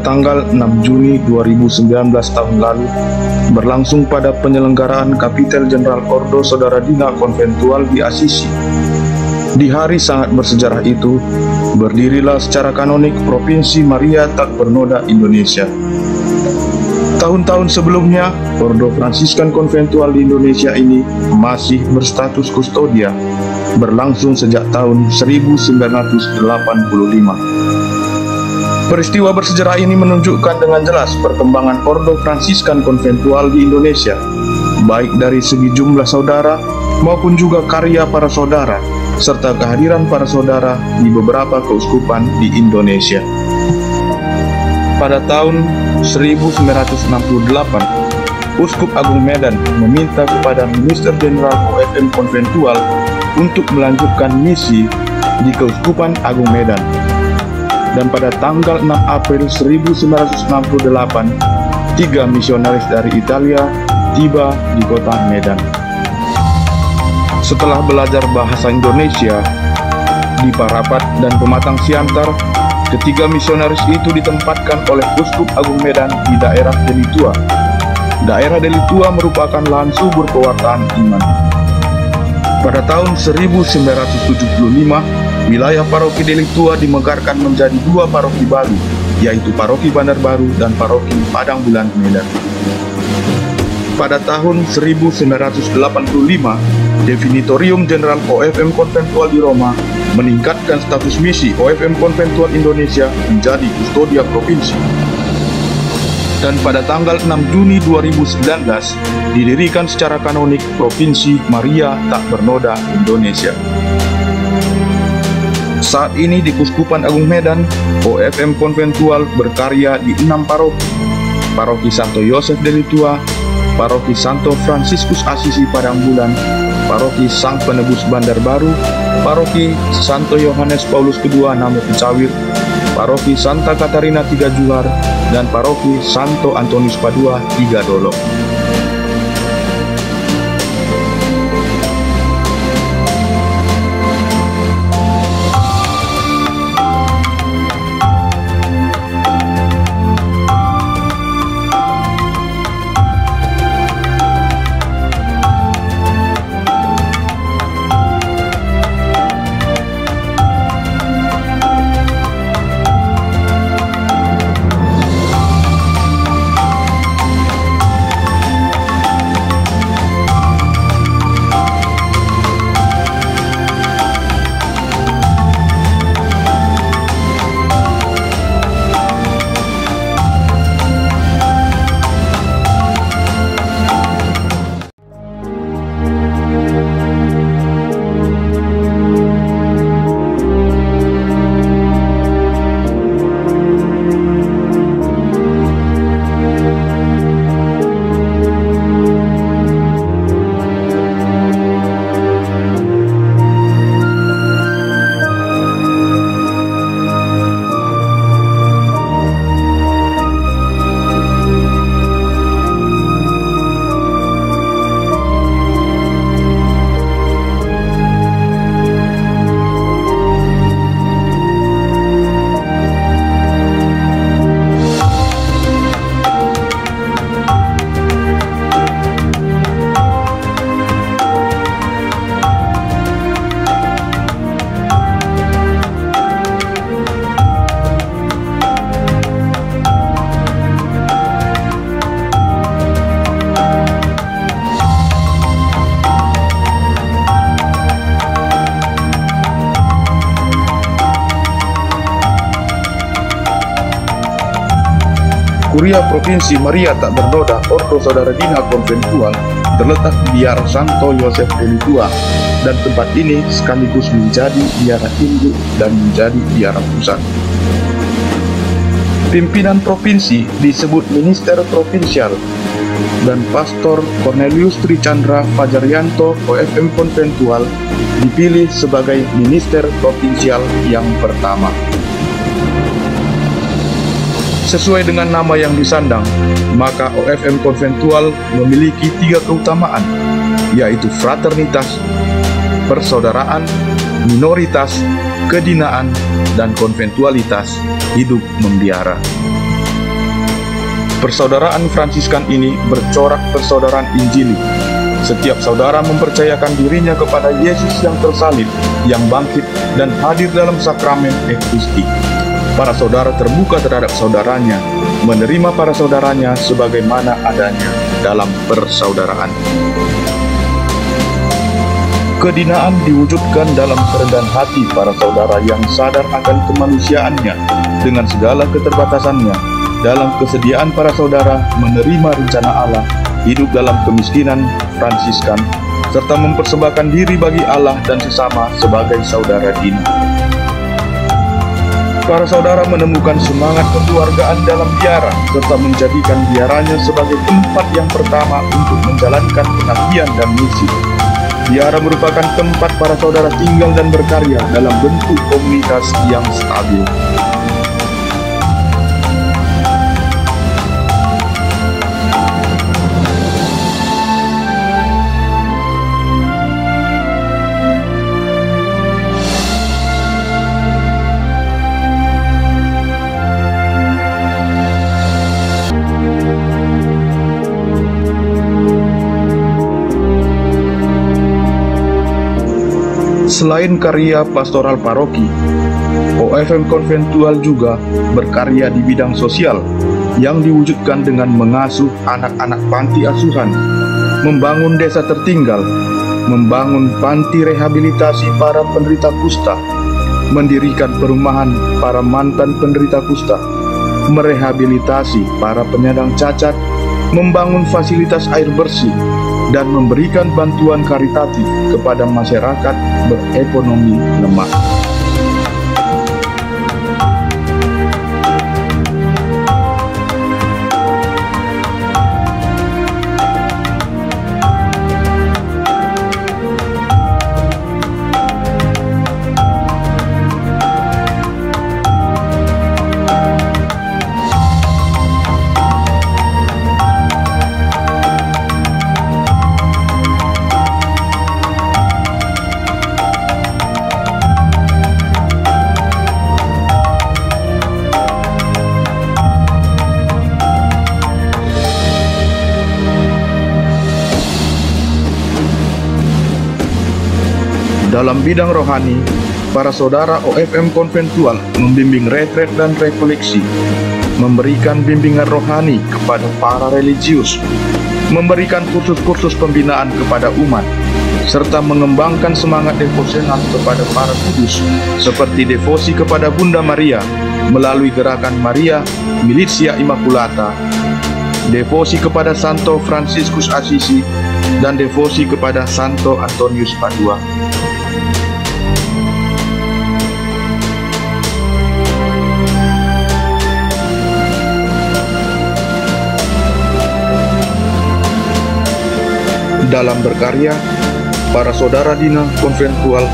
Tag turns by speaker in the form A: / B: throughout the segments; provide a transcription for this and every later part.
A: tanggal 6 Juni 2019 tahun lalu, berlangsung pada penyelenggaraan Kapiten Jenderal Ordo Saudara Dina Konventual di Assisi. Di hari sangat bersejarah itu, berdirilah secara kanonik Provinsi Maria Tak Bernoda Indonesia. Tahun-tahun sebelumnya, Ordo Fransiskan Konventual di Indonesia ini masih berstatus kustodia, berlangsung sejak tahun 1985. Peristiwa bersejarah ini menunjukkan dengan jelas perkembangan Ordo Fransiskan Konventual di Indonesia, baik dari segi jumlah saudara maupun juga karya para saudara, serta kehadiran para saudara di beberapa keuskupan di Indonesia. Pada tahun 1968, Uskup Agung Medan meminta kepada Minister Jenderal OFM Konventual untuk melanjutkan misi di Keuskupan Agung Medan. Dan pada tanggal 6 April 1968, 3 misionaris dari Italia tiba di kota Medan. Setelah belajar bahasa Indonesia di Parapat dan Pematang Siantar, ketiga misionaris itu ditempatkan oleh Uskup Agung Medan di daerah Delitua. Daerah Delitua merupakan lahan subur pewartaan iman. Pada tahun 1975, wilayah Paroki Delitua dimekarkan menjadi 2 paroki baru, yaitu Paroki Bandar Baru dan Paroki Padang Bulan Medan. Pada tahun 1985, Definitorium Jenderal OFM Konventual di Roma meningkatkan status misi OFM Konventual Indonesia menjadi kustodia provinsi. Dan pada tanggal 6 Juni 2019 didirikan secara kanonik Provinsi Maria Tak Bernoda Indonesia. Saat ini di Keuskupan Agung Medan, OFM Konventual berkarya di 6 paroki: Paroki Santo Yosef Delitua, Paroki Santo Fransiskus Assisi Padang Bulan, Paroki Sang Penebus Bandar Baru, Paroki Santo Yohanes Paulus II Namo Pencawir, Paroki Santa Katarina Tiga Juar, dan Paroki Santo Antonius Padua Tiga Dolok. Kuria Provinsi Maria Tak Bernoda Ordo Saudara Dina Konventual terletak di Biara Santo Yosef Delitua, dan tempat ini sekaligus menjadi biara induk dan menjadi biara pusat. Pimpinan provinsi disebut Minister Provinsial, dan Pastor Cornelius Trichandra Fajaryanto OFM Konventual dipilih sebagai Minister Provinsial yang pertama. Sesuai dengan nama yang disandang, maka OFM Konventual memiliki 3 keutamaan, yaitu fraternitas, persaudaraan, minoritas, kedinaan, dan konventualitas hidup membiara. Persaudaraan Fransiskan ini bercorak persaudaraan Injili. Setiap saudara mempercayakan dirinya kepada Yesus yang tersalib, yang bangkit dan hadir dalam sakramen Ekaristi. Para saudara terbuka terhadap saudaranya, menerima para saudaranya sebagaimana adanya dalam persaudaraan. Kedinaan diwujudkan dalam kerendahan hati para saudara yang sadar akan kemanusiaannya dengan segala keterbatasannya, dalam kesediaan para saudara menerima rencana Allah, hidup dalam kemiskinan Fransiskan, serta mempersembahkan diri bagi Allah dan sesama sebagai saudara dina. Para saudara menemukan semangat kekeluargaan dalam biara, serta menjadikan biaranya sebagai tempat yang pertama untuk menjalankan pengabdian dan misi. Biara merupakan tempat para saudara tinggal dan berkarya dalam bentuk komunitas yang stabil. Selain karya pastoral paroki, OFM Konventual juga berkarya di bidang sosial yang diwujudkan dengan mengasuh anak-anak panti asuhan, membangun desa tertinggal, membangun panti rehabilitasi para penderita kusta, mendirikan perumahan para mantan penderita kusta, merehabilitasi para penyandang cacat, membangun fasilitas air bersih, dan memberikan bantuan karitatif kepada masyarakat berekonomi lemah. Dalam bidang rohani, para saudara OFM Konventual membimbing retret dan rekoleksi, memberikan bimbingan rohani kepada para religius, memberikan kursus-kursus pembinaan kepada umat, serta mengembangkan semangat devosional kepada para kudus, seperti devosi kepada Bunda Maria melalui gerakan Maria Militia Immaculata, devosi kepada Santo Fransiskus Assisi, dan devosi kepada Santo Antonius Padua. Dalam berkarya, para saudara dina konventual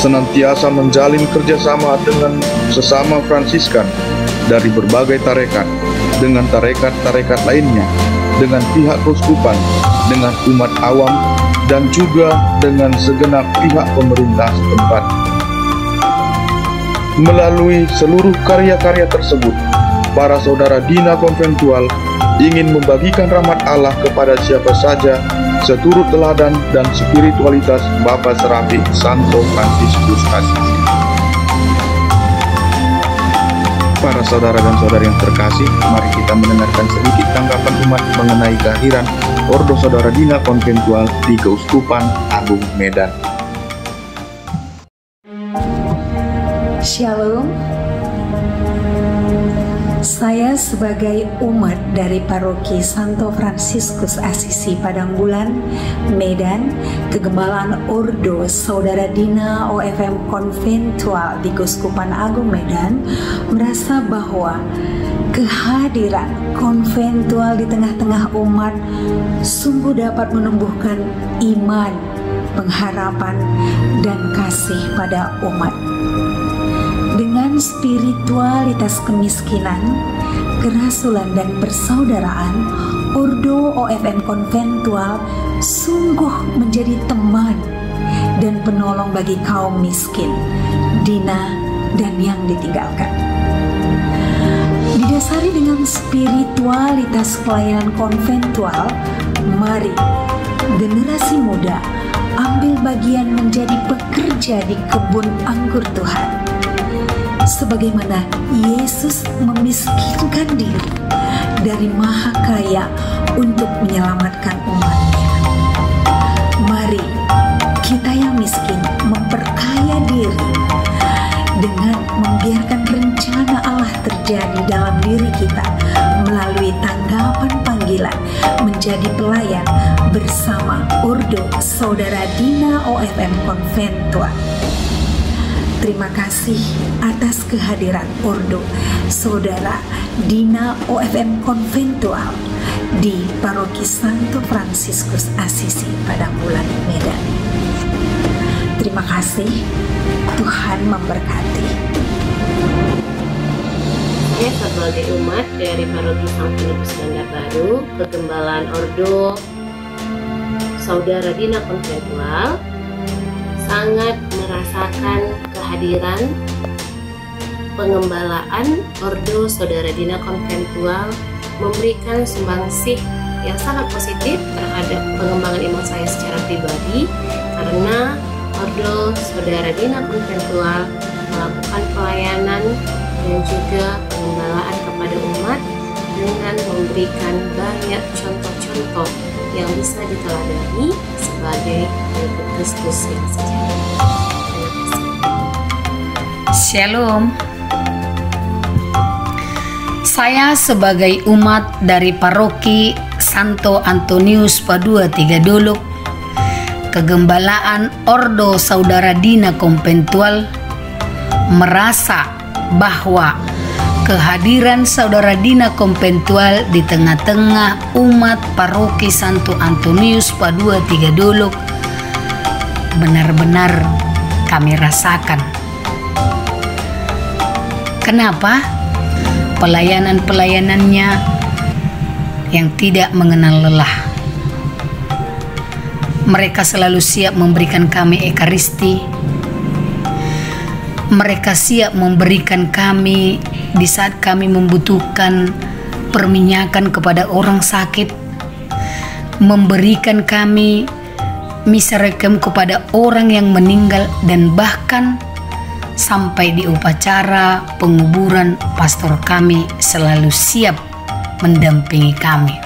A: senantiasa menjalin kerjasama dengan sesama Fransiskan dari berbagai tarekat, dengan tarekat-tarekat lainnya, dengan pihak keuskupan, dengan umat awam, dan juga dengan segenap pihak pemerintah setempat. Melalui seluruh karya-karya tersebut, para saudara dina konventual ingin membagikan rahmat Allah kepada siapa saja seturut teladan dan spiritualitas Bapa Serafi Santo Fransiskus Assisi. Para saudara dan saudari yang terkasih, mari kita mendengarkan sedikit tanggapan umat mengenai kehadiran Ordo Saudara Dina Konventual di Keuskupan Agung Medan.
B: Shalom. Saya sebagai umat dari Paroki Santo Fransiskus Assisi Padangbulan, Medan, Kegembalaan Ordo Saudara Dina OFM Konventual di Keuskupan Agung Medan, merasa bahwa kehadiran konventual di tengah-tengah umat sungguh dapat menumbuhkan iman, pengharapan, dan kasih pada umat. Dengan spiritualitas kemiskinan, kerasulan dan persaudaraan, Ordo OFM Konventual sungguh menjadi teman dan penolong bagi kaum miskin, dina, dan yang ditinggalkan. Di didasari dengan spiritualitas pelayanan konventual, mari generasi muda ambil bagian menjadi pekerja di kebun anggur Tuhan. Sebagaimana Yesus memiskinkan diri dari Maha Kaya untuk menyelamatkan umatnya. Mari kita yang miskin memperkaya diri dengan membiarkan rencana Allah terjadi dalam diri kita melalui tanggapan panggilan menjadi pelayan bersama Ordo Saudara Dina OFM Konventual. Terima kasih atas kehadiran Ordo Saudara Dina OFM Konventual di Paroki Santo Fransiskus Asisi Padangbulan, Medan. Terima kasih, Tuhan memberkati.
C: Saya sebagai umat dari Paroki Santo Nebus Bandar Baru, Kegembalaan Ordo Saudara Dina Konventual, sangat merasakan kehadiran pengembalaan Ordo Saudara Dina Konventual memberikan sumbangsih yang sangat positif terhadap pengembangan iman saya secara pribadi, karena Ordo Saudara Dina Konventual melakukan pelayanan dan juga pengembalaan kepada umat dengan memberikan banyak contoh-contoh yang bisa diteladani sebagai pengikut Kristus yang sejati.
D: Shalom. Saya sebagai umat dari Paroki Santo Antonius Padua Tiga Dolok, Kegembalaan Ordo Saudara Dina Konventual, merasa bahwa kehadiran Saudara Dina Konventual di tengah-tengah umat Paroki Santo Antonius Padua Tiga Dolok benar-benar kami rasakan. Kenapa? Pelayanan-pelayanannya yang tidak mengenal lelah. Mereka selalu siap memberikan kami ekaristi. Mereka siap memberikan kami di saat kami membutuhkan perminyakan kepada orang sakit, memberikan kami miserikem kepada orang yang meninggal, dan bahkan sampai di upacara penguburan pastor kami selalu siap mendampingi kami.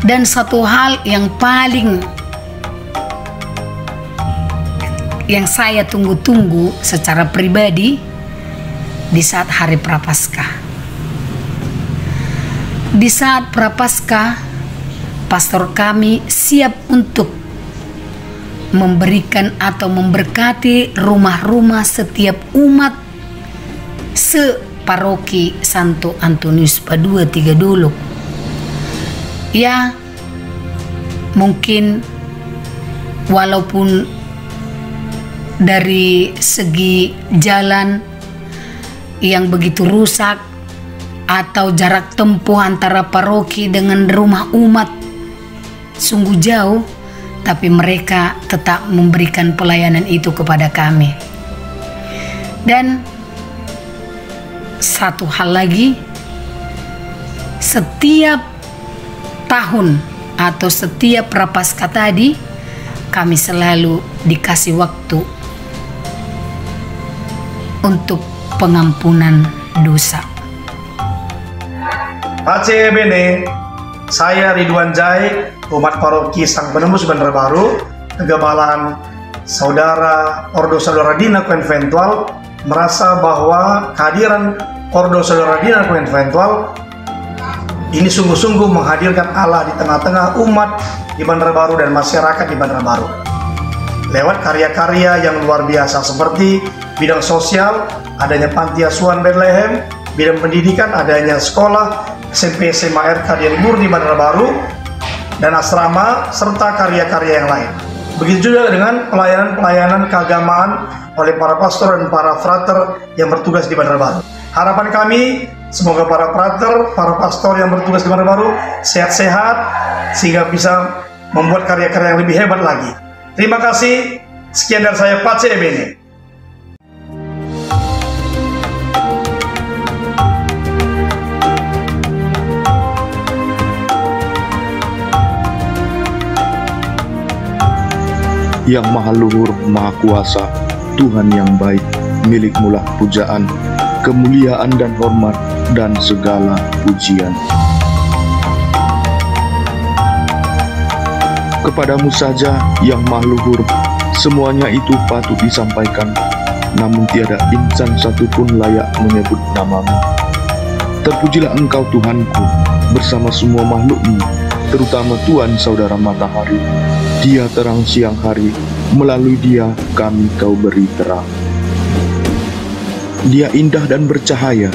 D: Dan satu hal yang paling yang saya tunggu-tunggu secara pribadi di saat hari Prapaskah. Di saat Prapaskah, pastor kami siap untuk memberikan atau memberkati rumah-rumah setiap umat separoki Santo Antonius Padua Tiga Dolok. Ya, mungkin walaupun dari segi jalan yang begitu rusak atau jarak tempuh antara paroki dengan rumah umat sungguh jauh, tapi mereka tetap memberikan pelayanan itu kepada kami. Dan satu hal lagi, setiap tahun atau setiap Prapaskah tadi kami selalu dikasih waktu untuk pengampunan dosa.
E: Pace Bene, saya Ridwan Jai, umat Paroki Sang Penembus Bandar Baru, Kegembalaan Saudara Ordo Saudara Dina Konventual, merasa bahwa kehadiran Ordo Saudara Dina Konventual ini sungguh-sungguh menghadirkan Allah di tengah-tengah umat di Bandar Baru dan masyarakat di Bandar Baru. Lewat karya-karya yang luar biasa seperti bidang sosial, adanya panti asuhan Bethlehem, bidang pendidikan, adanya sekolah SMP SMA RK Dian Murni Bandar Baru, dan asrama, serta karya-karya yang lain. Begitu juga dengan pelayanan-pelayanan keagamaan oleh para pastor dan para frater yang bertugas di Bandar Baru. Harapan kami, semoga para frater, para pastor yang bertugas di Bandar Baru sehat-sehat, sehingga bisa membuat karya-karya yang lebih hebat lagi. Terima kasih. Sekian dari saya, Pace Bene.
A: yang maha luhur, maha kuasa, Tuhan yang baik, milik-Mulah pujaan, kemuliaan dan hormat, dan segala pujian. Kepadamu saja yang maha luhur, semuanya itu patut disampaikan, namun tiada insan satupun layak menyebut namamu. Terpujilah Engkau Tuhanku, bersama semua makhluk-Mu, terutama Tuhan saudara matahari. Dia terang siang hari, melalui Dia kami Kau beri terang. Dia indah dan bercahaya,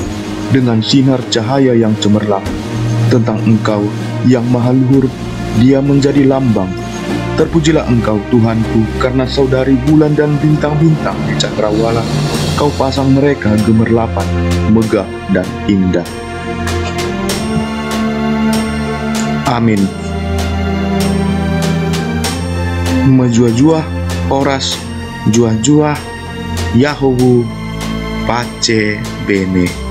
A: dengan sinar cahaya yang cemerlang. Tentang Engkau yang maha luhur, Dia menjadi lambang. Terpujilah Engkau Tuhanku, karena saudari bulan dan bintang-bintang di cakrawala Kau pasang mereka gemerlapan, megah dan indah. Amin. Menjuah-juah oras, juah-juah Yahowu pace bene.